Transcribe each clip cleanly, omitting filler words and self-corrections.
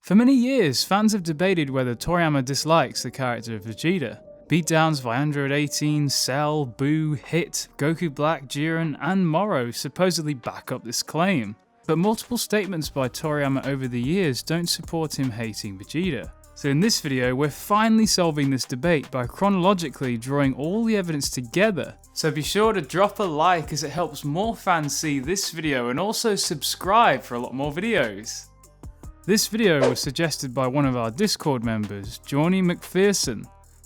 For many years, fans have debated whether Toriyama dislikes the character of Vegeta. Beatdowns by Android 18, Cell, Boo, Hit, Goku Black, Jiren, and Moro supposedly back up this claim. But multiple statements by Toriyama over the years don't support him hating Vegeta. So in this video, we're finally solving this debate by chronologically drawing all the evidence together. So be sure to drop a like as it helps more fans see this video, and also subscribe for a lot more videos. This video was suggested by one of our Discord members, Johnny McPherson.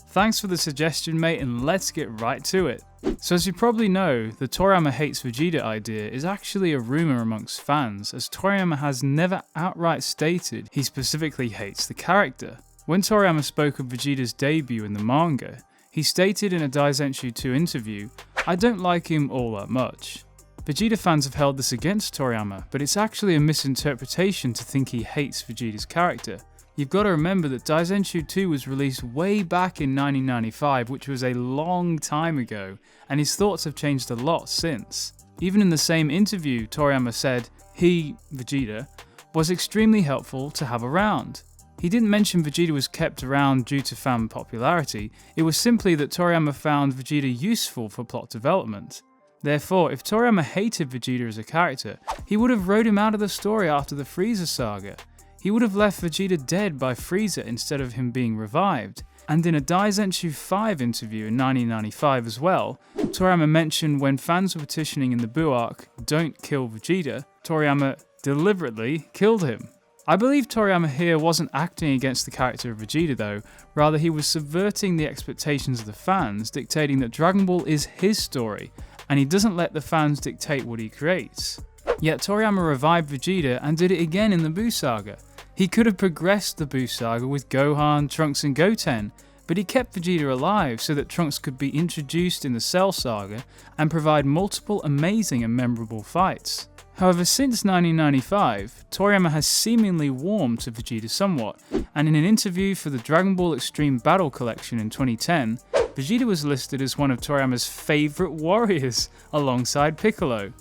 Thanks for the suggestion, mate, and let's get right to it. So as you probably know, the Toriyama hates Vegeta idea is actually a rumour amongst fans, as Toriyama has never outright stated he specifically hates the character. When Toriyama spoke of Vegeta's debut in the manga, he stated in a Daizenshuu 2 interview, "I don't like him all that much." Vegeta fans have held this against Toriyama, but it's actually a misinterpretation to think he hates Vegeta's character. You've got to remember that Daizenshuu 2 was released way back in 1995, which was a long time ago, and his thoughts have changed a lot since. Even in the same interview, Toriyama said he, Vegeta, was extremely helpful to have around. He didn't mention Vegeta was kept around due to fan popularity, it was simply that Toriyama found Vegeta useful for plot development. Therefore, if Toriyama hated Vegeta as a character, he would have wrote him out of the story after the Frieza saga. He would have left Vegeta dead by Frieza instead of him being revived. And in a Daizenshuu 5 interview in 1995 as well, Toriyama mentioned when fans were petitioning in the Buu arc, "Don't kill Vegeta," Toriyama deliberately killed him. I believe Toriyama here wasn't acting against the character of Vegeta though, rather he was subverting the expectations of the fans, dictating that Dragon Ball is his story, and he doesn't let the fans dictate what he creates. Yet Toriyama revived Vegeta and did it again in the Buu saga. He could have progressed the Buu saga with Gohan, Trunks and Goten, but he kept Vegeta alive so that Trunks could be introduced in the Cell saga and provide multiple amazing and memorable fights. However, since 1995, Toriyama has seemingly warmed to Vegeta somewhat, and in an interview for the Dragon Ball Extreme Battle Collection in 2010, Vegeta was listed as one of Toriyama's favourite warriors, alongside Piccolo.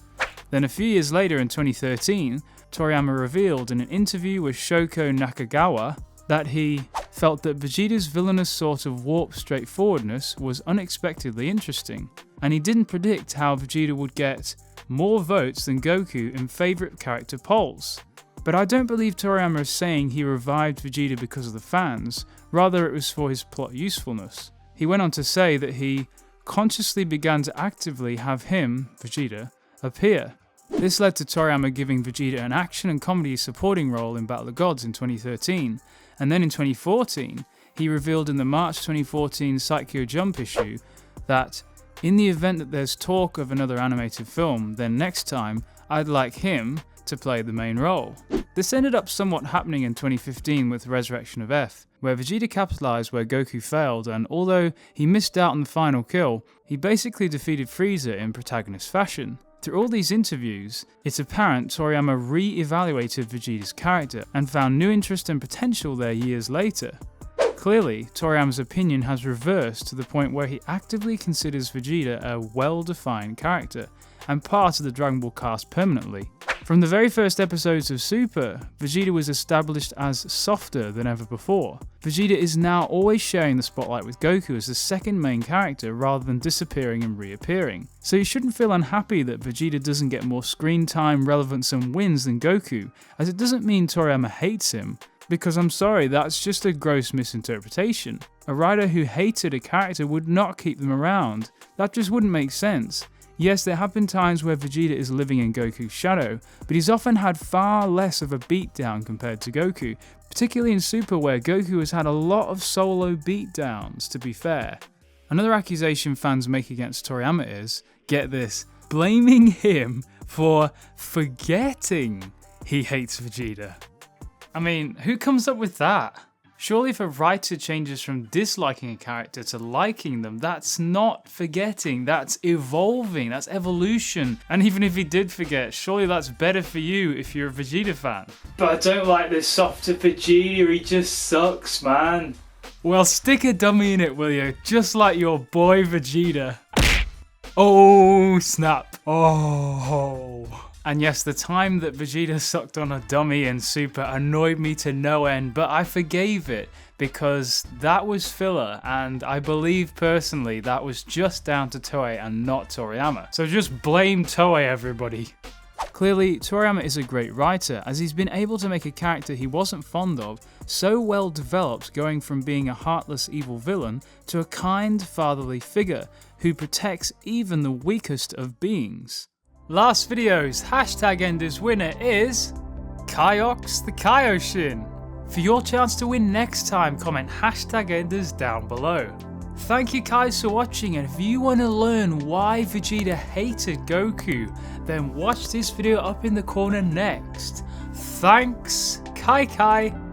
Then a few years later in 2013, Toriyama revealed in an interview with Shoko Nakagawa that he felt that Vegeta's villainous sort of warped straightforwardness was unexpectedly interesting, and he didn't predict how Vegeta would get more votes than Goku in favourite character polls. But I don't believe Toriyama is saying he revived Vegeta because of the fans, rather it was for his plot usefulness. He went on to say that he consciously began to actively have him, Vegeta, appear. This led to Toriyama giving Vegeta an action and comedy supporting role in Battle of Gods in 2013, and then in 2014, he revealed in the March 2014 Saikyo Jump issue that, in the event that there's talk of another animated film, then next time, I'd like him to play the main role. This ended up somewhat happening in 2015 with Resurrection of F, where Vegeta capitalized where Goku failed, and although he missed out on the final kill, he basically defeated Frieza in protagonist fashion. Through all these interviews, it's apparent Toriyama re-evaluated Vegeta's character and found new interest and potential there years later. Clearly, Toriyama's opinion has reversed to the point where he actively considers Vegeta a well-defined character and part of the Dragon Ball cast permanently. From the very first episodes of Super, Vegeta was established as softer than ever before. Vegeta is now always sharing the spotlight with Goku as the second main character rather than disappearing and reappearing. So you shouldn't feel unhappy that Vegeta doesn't get more screen time, relevance and wins than Goku, as it doesn't mean Toriyama hates him, because I'm sorry, that's just a gross misinterpretation. A writer who hated a character would not keep them around. That just wouldn't make sense. Yes, there have been times where Vegeta is living in Goku's shadow, but he's often had far less of a beatdown compared to Goku, particularly in Super where Goku has had a lot of solo beatdowns, to be fair. Another accusation fans make against Toriyama is, get this, blaming him for forgetting he hates Vegeta. I mean, who comes up with that? Surely if a writer changes from disliking a character to liking them, that's not forgetting, that's evolving, that's evolution. And even if he did forget, surely that's better for you if you're a Vegeta fan. But I don't like this softer Vegeta, he just sucks, man. Well, stick a dummy in it, will you? Just like your boy Vegeta. Oh, snap. Oh. And yes, the time that Vegeta sucked on a dummy in Super annoyed me to no end, but I forgave it because that was filler, and I believe personally that was just down to Toei and not Toriyama. So just blame Toei, everybody. Clearly, Toriyama is a great writer, as he's been able to make a character he wasn't fond of so well developed, going from being a heartless evil villain to a kind fatherly figure who protects even the weakest of beings. Last video's hashtag Enders winner is Kyox the Kaioshin. For your chance to win next time, comment hashtag Enders down below. Thank you guys for watching, and if you want to learn why Vegeta hated Goku, then watch this video up in the corner next. Thanks, Kai Kai.